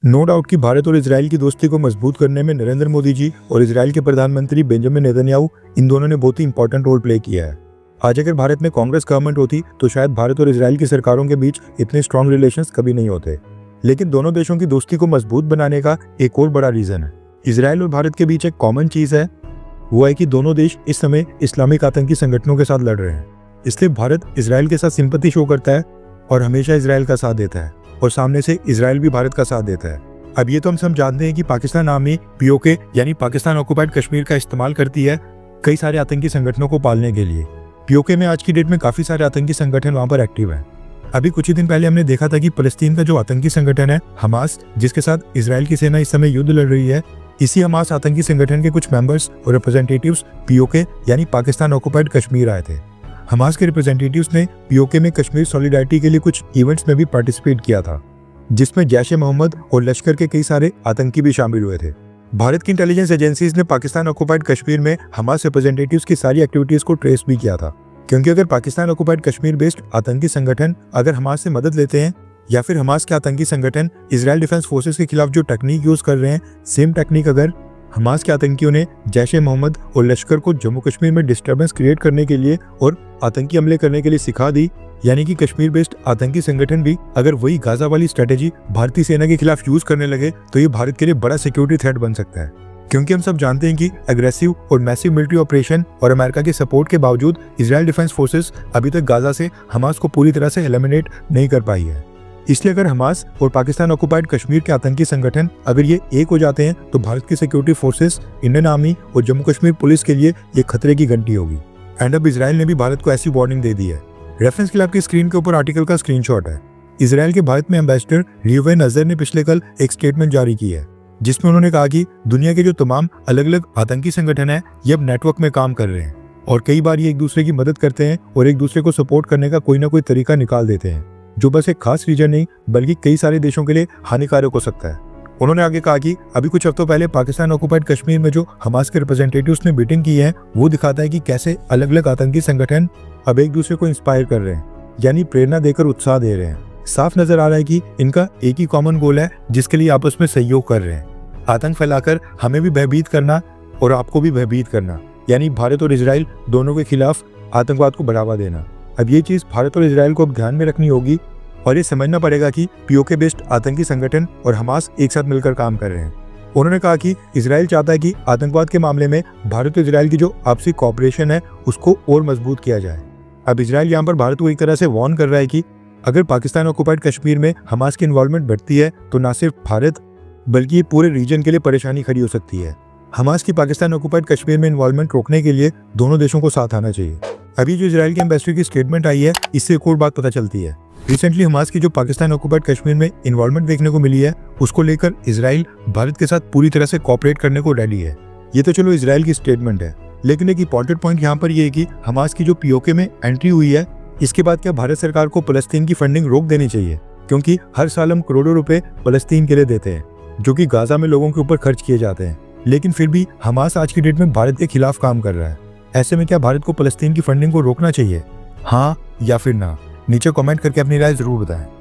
No doubt कि भारत और Israel की दोस्ती को मजबूत करने में नरेंद्र मोदी जी और इजराइल के प्रधानमंत्री बेंजामिन नेतन्याहू इन दोनों ने बहुत ही इंपॉर्टेंट रोल प्ले किया है। आज अगर भारत में कांग्रेस गवर्नमेंट होती तो शायद भारत और इजराइल की सरकारों के बीच इतने स्ट्रॉन्ग रिलेशंस कभी नहीं होते। लेकिन दोनों देशों की दोस्ती को मजबूत बनाने का एक और बड़ा रीजन है। इजराइल और भारत के बीच एक कॉमन चीज है, वो है कि दोनों देश इस समय इस्लामिक आतंकी संगठनों के साथ लड़ रहे हैं। इसलिए भारत इजराइल के साथ सिंपैथी शो करता है और हमेशा इजराइल का साथ देता है, और सामने से इजराइल भी भारत का साथ देता है। अब ये तो हम सब जानते हैं कि पाकिस्तान आर्मी पीओके यानी पाकिस्तान ऑक्युपाइड कश्मीर का इस्तेमाल करती है कई सारे आतंकी संगठनों को पालने के लिए। पीओके में आज की डेट में काफी सारे आतंकी संगठन वहां पर एक्टिव हैं। अभी कुछ ही दिन पहले हमने देखा था कि फलस्तीन का जो आतंकी संगठन है हमास, जिसके साथ इजराइल की सेना इस समय युद्ध लड़ रही है, इसी हमास आतंकी संगठन के कुछ मेंबर्स और रिप्रेजेंटेटिव्स पीओके यानी पाकिस्तान ऑक्युपाइड कश्मीर आए थे। हमास के रिप्रेजेंटेटिव्स ने पीओके में कश्मीर सॉलिडारिटी के लिए कुछ इवेंट्स में भी पार्टिसिपेट किया था, जिसमें जैश-ए-मोहम्मद और लश्कर के कई सारे आतंकी भी शामिल हुए थे। भारत की इंटेलिजेंस एजेंसीज ने पाकिस्तान ऑक्युपाइड कश्मीर में हमास रिप्रेजेंटेटिव्स की सारी एक्टिविटीज को ट्रेस भी किया था, क्योंकि अगर पाकिस्तान ऑक्युपाइड कश्मीर बेस्ड आतंकी संगठन अगर हमास से मदद लेते हैं या फिर हमास के आतंकी संगठन इजराइल डिफेंस फोर्सेस के खिलाफ जो टेक्निक यूज कर रहे हैं, सेम टेक्निक अगर हमास के आतंकियों ने जैश-ए-मोहम्मद और लश्कर को जम्मू कश्मीर में डिस्टर्बेंस क्रिएट करने के लिए और आतंकी हमले करने के लिए सिखा दी, यानी कि कश्मीर बेस्ड आतंकी संगठन भी अगर वही गाजा वाली स्ट्रेटेजी भारतीय सेना के खिलाफ यूज करने लगे तो ये भारत के लिए बड़ा सिक्योरिटी थ्रेट बन सकता है। क्योंकि हम सब जानते हैं कि एग्रेसिव और मैसिव मिलिट्री ऑपरेशन और अमेरिका के सपोर्ट के बावजूद इजराइल डिफेंस फोर्सेस अभी तक गाजा से हमास को पूरी तरह से एलिमिनेट नहीं कर पाई है। इसलिए अगर हमास और पाकिस्तान ऑक्युपाइड कश्मीर के आतंकी संगठन अगर ये एक हो जाते हैं तो भारत की सिक्योरिटी फोर्सेस, इंडियन आर्मी और जम्मू कश्मीर पुलिस के लिए ये खतरे की घंटी होगी। एंड अब इजराइल ने भी भारत को ऐसी वार्निंग दे दी है। रेफरेंस के लिए आपकी स्क्रीन के ऊपर आर्टिकल का स्क्रीनशॉट है। इजराइल के भारत में एम्बेसडर रियूवेन अजहर ने पिछले कल एक स्टेटमेंट जारी की है, जिसमें उन्होंने कहा कि दुनिया के जो तमाम अलग अलग आतंकी संगठन हैं ये अब नेटवर्क में काम कर रहे हैं और कई बार ये एक दूसरे की मदद करते हैं और एक दूसरे को सपोर्ट करने का कोई ना कोई तरीका निकाल देते हैं, जो बस एक खास रीजन नहीं बल्कि कई सारे देशों के लिए हानिकारक हो सकता है। उन्होंने आगे कहा कि अभी कुछ हफ्तों पहले पाकिस्तान ऑक्युपाइड कश्मीर में जो हमास के रिप्रेजेंटेटिव्स ने मीटिंग की है वो दिखाता है कि कैसे अलग अलग आतंकी संगठन अब एक दूसरे को इंस्पायर कर रहे हैं, यानी प्रेरणा देकर उत्साह दे रहे हैं। साफ नजर आ रहा है कि इनका एक ही कॉमन गोल है जिसके लिए आपस में सहयोग कर रहे हैं, आतंक फैलाकर हमें भी भयभीत करना और आपको भी भयभीत करना, यानी भारत और इजराइल दोनों के खिलाफ आतंकवाद को बढ़ावा देना। अब ये चीज भारत और इजराइल को अब ध्यान में रखनी होगी और ये समझना पड़ेगा कि पीओके बेस्ड आतंकी संगठन और हमास एक साथ मिलकर काम कर रहे हैं। उन्होंने कहा कि इजराइल चाहता है कि आतंकवाद के मामले में भारत और इजराइल की जो आपसी कॉपरेशन है उसको और मजबूत किया जाए। अब इजराइल यहाँ पर भारत को एक तरह से वार्न कर रहा है कि अगर पाकिस्तान ऑक्युपाइड कश्मीर में हमास की इन्वॉल्वमेंट बढ़ती है तो न सिर्फ भारत बल्कि ये पूरे रीजन के लिए परेशानी खड़ी हो सकती है। हमास की पाकिस्तान ऑक्युपाइड कश्मीर में इन्वॉल्वमेंट रोकने के लिए दोनों देशों को साथ आना चाहिए। अभी जो इजराइल के एम्बेसडर की स्टेटमेंट आई है इससे एक और बात पता चलती है। रिसेंटली हमास की जो पाकिस्तान ऑक्युपाइड कश्मीर में इन्वॉल्वमेंट देखने को मिली है उसको लेकर इजराइल भारत के साथ पूरी तरह से कोऑपरेट करने को रेडी है। ये तो चलो इजराइल की स्टेटमेंट है, लेकिन एक इंपॉर्टेंट पॉइंट यहाँ पर ये है कि हमास की जो पीओके में एंट्री हुई है इसके बाद क्या भारत सरकार को फलस्तीन की फंडिंग रोक देनी चाहिए, क्योंकि हर साल हम करोड़ों रुपए फलस्तीन के लिए देते हैं जो कि गाजा में लोगों के ऊपर खर्च किए जाते हैं, लेकिन फिर भी हमास आज की डेट में भारत के खिलाफ काम कर रहा है। ऐसे में क्या भारत को फलस्तीन की फंडिंग को रोकना चाहिए, हाँ या फिर ना? नीचे कमेंट करके अपनी राय जरूर बताएं।